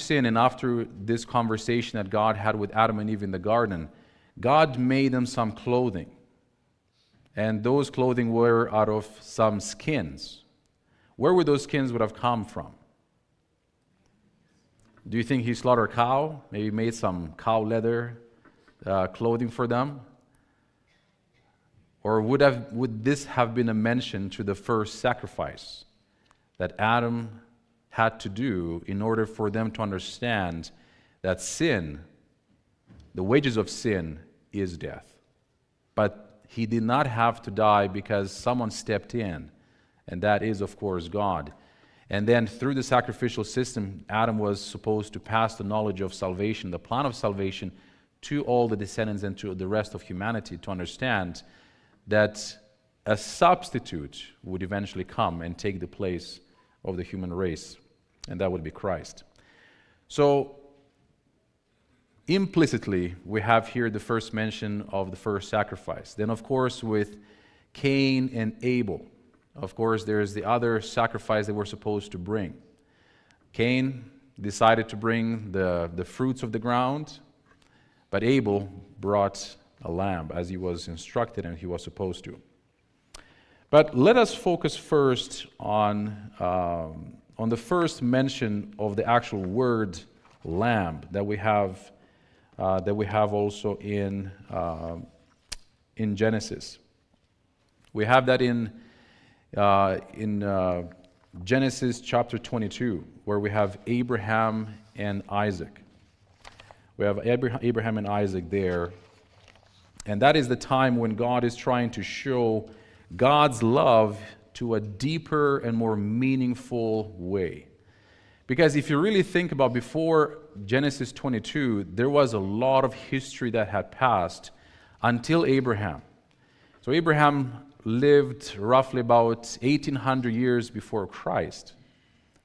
sin and after this conversation that God had with Adam and Eve in the garden, God made them some clothing. And those clothing were out of some skins. Where would those skins would have come from? Do you think he slaughtered a cow? Maybe made some cow leather clothing for them? Or would this have been a mention to the first sacrifice that Adam had to do in order for them to understand that sin, the wages of sin, is death? But he did not have to die because someone stepped in, and that is, of course, God. And then through the sacrificial system, Adam was supposed to pass the knowledge of salvation, the plan of salvation, to all the descendants and to the rest of humanity to understand that a substitute would eventually come and take the place of the human race, and that would be Christ. So, implicitly, we have here the first mention of the first sacrifice. Then, of course, with Cain and Abel, of course, there's the other sacrifice they were supposed to bring. Cain decided to bring the fruits of the ground, but Abel brought a lamb as he was instructed and he was supposed to. But let us focus first on the first mention of the actual word lamb that we have also in Genesis. We have that in Genesis chapter 22, where we have Abraham and Isaac. We have Abraham and Isaac there. And that is the time when God is trying to show God's love to a deeper and more meaningful way. Because if you really think about before Genesis 22, there was a lot of history that had passed until Abraham. So Abraham lived roughly about 1800 years before Christ.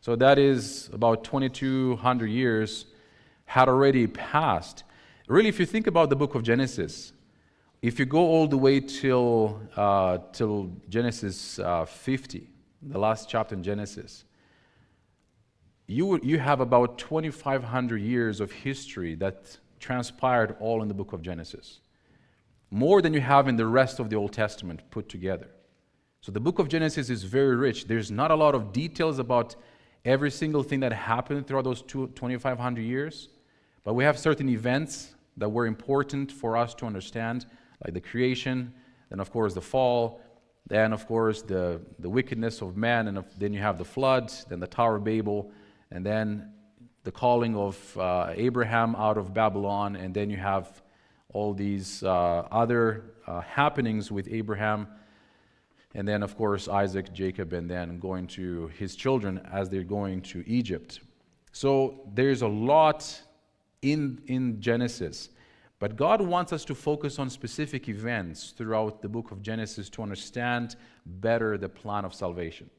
So that is about 2200 years had already passed. Really, if you think about the book of Genesis, if you go all the way till Genesis 50, the last chapter in Genesis, you have about 2500 years of history that transpired all in the book of Genesis. More than you have in the rest of the Old Testament put together. So the book of Genesis is very rich. There's not a lot of details about every single thing that happened throughout those 2500 years, but we have certain events that were important for us to understand, like the creation, then of course the fall, then of course the wickedness of man, and then you have the flood, then the Tower of Babel, and then the calling of Abraham out of Babylon, and then you have all these other happenings with Abraham, and then of course Isaac, Jacob, and then going to his children as they're going to Egypt. So there's a lot in Genesis, but God wants us to focus on specific events throughout the book of Genesis to understand better the plan of salvation.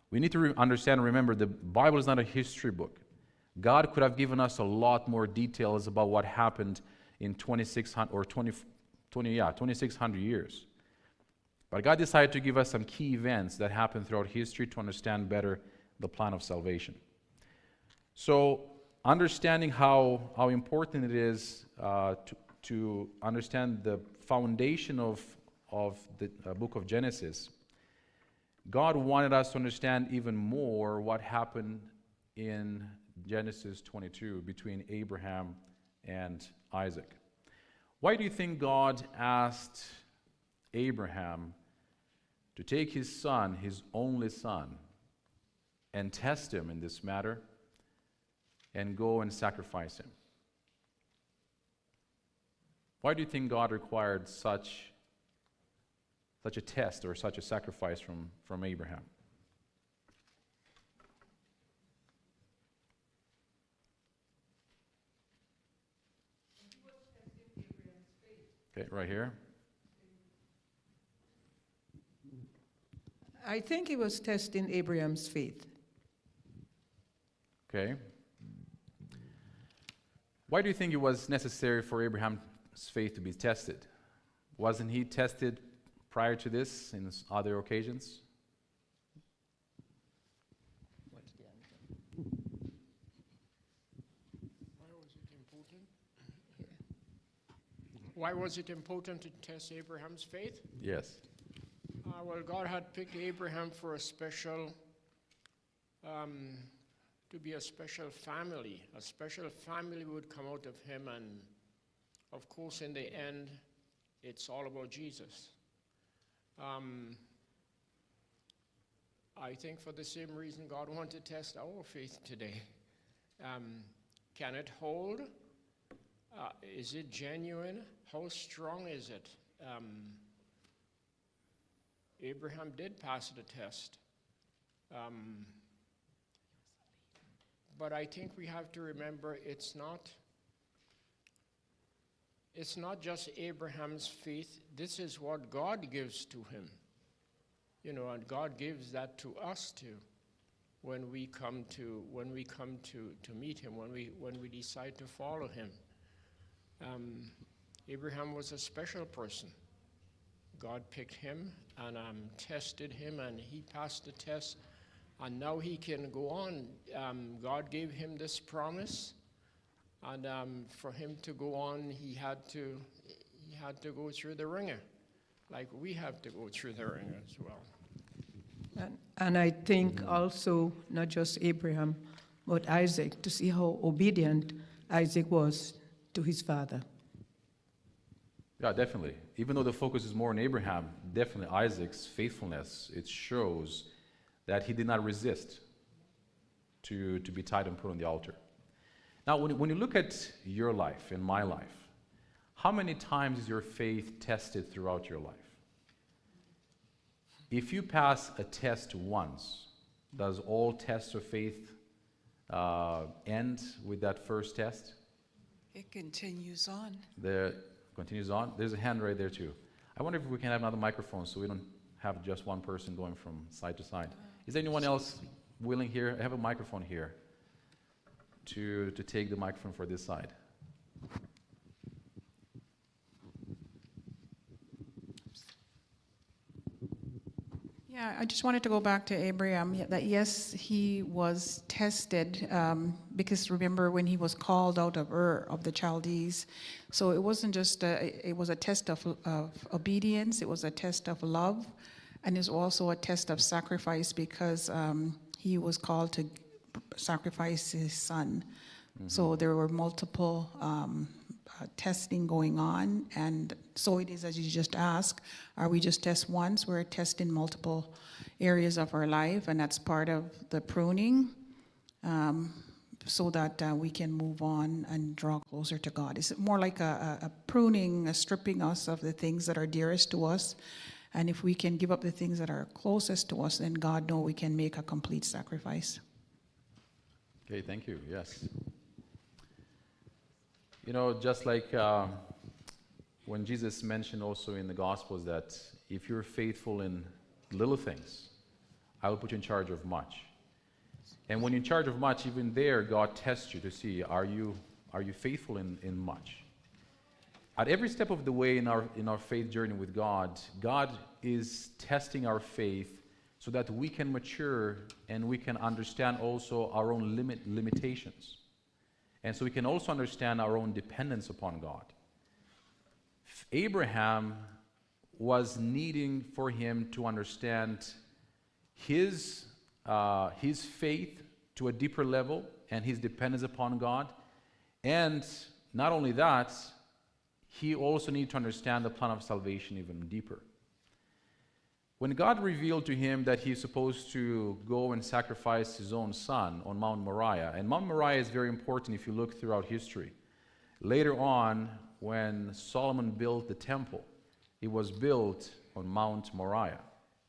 We need to understand and remember the Bible is not a history book. God could have given us a lot more details about what happened in 2600 years. But God decided to give us some key events that happened throughout history to understand better the plan of salvation. So, understanding how important it is to understand the foundation of the book of Genesis, God wanted us to understand even more what happened in Genesis 22 between Abraham and Isaac. Why do you think God asked Abraham to take his son, his only son, and test him in this matter and go and sacrifice him? Why do you think God required such a test or such a sacrifice from Abraham? Okay, right here. I think he was testing Abraham's faith. Okay. Why do you think it was necessary for Abraham's faith to be tested? Wasn't he tested prior to this in other occasions? important? Why was it important to test Abraham's faith? Yes. Well, God had picked Abraham for to be a special family. A special family would come out of him, and of course, in the end, it's all about Jesus. I think for the same reason God wanted to test our faith today. Can it hold? Is it genuine? How strong is it? Abraham did pass the test. But I think we have to remember it's not just Abraham's faith. This is what God gives to him. You know, and God gives that to us too when we come to meet him, when we decide to follow him. Abraham was a special person. God picked him and tested him, and he passed the test, and now he can go on. God gave him this promise, and for him to go on, he had to go through the ringer, like we have to go through the ringer as well. And I think also not just Abraham, but Isaac, to see how obedient Isaac was to his father. Yeah, definitely. Even though the focus is more on Abraham, definitely Isaac's faithfulness, it shows that he did not resist to be tied and put on the altar. Now, when you look at your life and my life, how many times is your faith tested throughout your life? If you pass a test once, does all tests of faith end with that first test? It continues on. Continues on. There's a hand right there too. I wonder if we can have another microphone so we don't have just one person going from side to side. Is there anyone else willing here? I have a microphone here to take the microphone for this side. Yeah, I just wanted to go back to Abraham, that yes, he was tested, because remember when he was called out of Ur of the Chaldees, so it wasn't just, it was a test of obedience, it was a test of love, and it's also a test of sacrifice because he was called to sacrifice his son. Mm-hmm. So there were multiple testing going on, and so it is as you just asked, are we just test once? We're testing multiple areas of our life, and that's part of the pruning, so that we can move on and draw closer to God. It's more like a pruning, a stripping us of the things that are dearest to us, and if we can give up the things that are closest to us, then God knows we can make a complete sacrifice. Okay, thank you. Yes. You know, just like when Jesus mentioned also in the Gospels that if you're faithful in little things, I will put you in charge of much. And when you're in charge of much, even there, God tests you to see, are you faithful in much? At every step of the way in our faith journey with God, God is testing our faith so that we can mature and we can understand also our own limitations. And so we can also understand our own dependence upon God. Abraham was needing for him to understand his faith to a deeper level and his dependence upon God. And not only that, he also needed to understand the plan of salvation even deeper. When God revealed to him that he's supposed to go and sacrifice his own son on Mount Moriah, and Mount Moriah is very important if you look throughout history. Later on, when Solomon built the temple, it was built on Mount Moriah,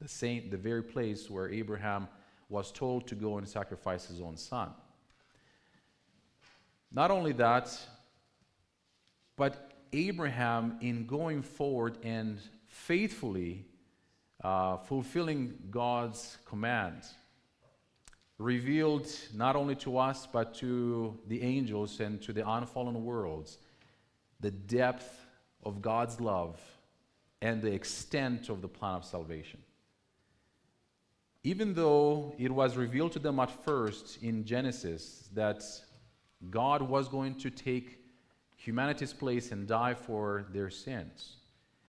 the very place where Abraham was told to go and sacrifice his own son. Not only that, but Abraham, in going forward and faithfully fulfilling God's commands, revealed not only to us but to the angels and to the unfallen worlds the depth of God's love and the extent of the plan of salvation. Even though it was revealed to them at first in Genesis that God was going to take humanity's place and die for their sins.